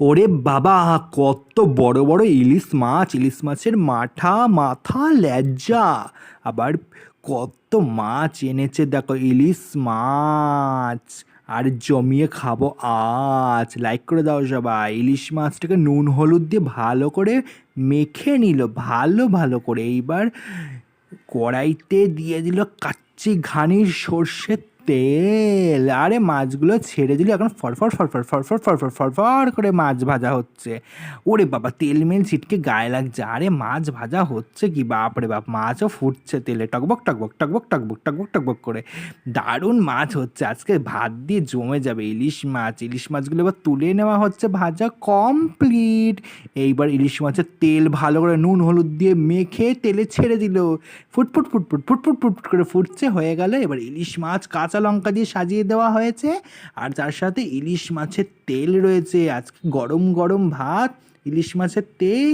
ওরে বাবা, কত বড় বড় ইলিশ মাছ! ইলিশ মাছের মাথা মাথা লেজা, আবার কত মাছ এনেছে দেখো, ইলিশ মাছ। আর জমিয়ে খাবো আজ। লাইক করে দাও সবাই। ইলিশ মাছটাকে নুন হলুদ দিয়ে ভালো করে মেখে নিল, ভালো ভালো করে। এইবার কড়াইতে দিয়ে দিল কাচ্চি ঘানির সর্ষের তেল। আরে মাছগুলো ছেড়ে দিল, এখন ফরফর ফরফর ফরফর ফরফর ফরফর করে মাছ ভাজা হচ্ছে। ওরে বাবা, তেল মেল ছিটকে গায়ে লাগছে। আরে মাছ ভাজা হচ্ছে কি, বাপ রে বাপ! মাছও ফুটছে তেলে, টকবক টকবক টকবক টকবক টকবক টকবক করে। দারুণ মাছ হচ্ছে আজকে, ভাত দিয়ে জমে যাবে। ইলিশ মাছ, ইলিশ মাছগুলো এবার তুলে নেওয়া হচ্ছে, ভাজা কমপ্লিট। এইবার ইলিশ মাছের তেল ভালো করে নুন হলুদ দিয়ে মেখে তেলে ছেড়ে দিল। ফুটফুট ফুটফুট ফুটফুট ফুটফুট করে ফুটছে, হয়ে গেল। এবার ইলিশ মাছ কাঁচা লঙ্কা দিয়ে সাজিয়ে দেওয়া হয়েছে, আর তার সাথে ইলিশ মাছের তেল রয়েছে। আজকে গরম গরম ভাত, ইলিশ মাছের তেল।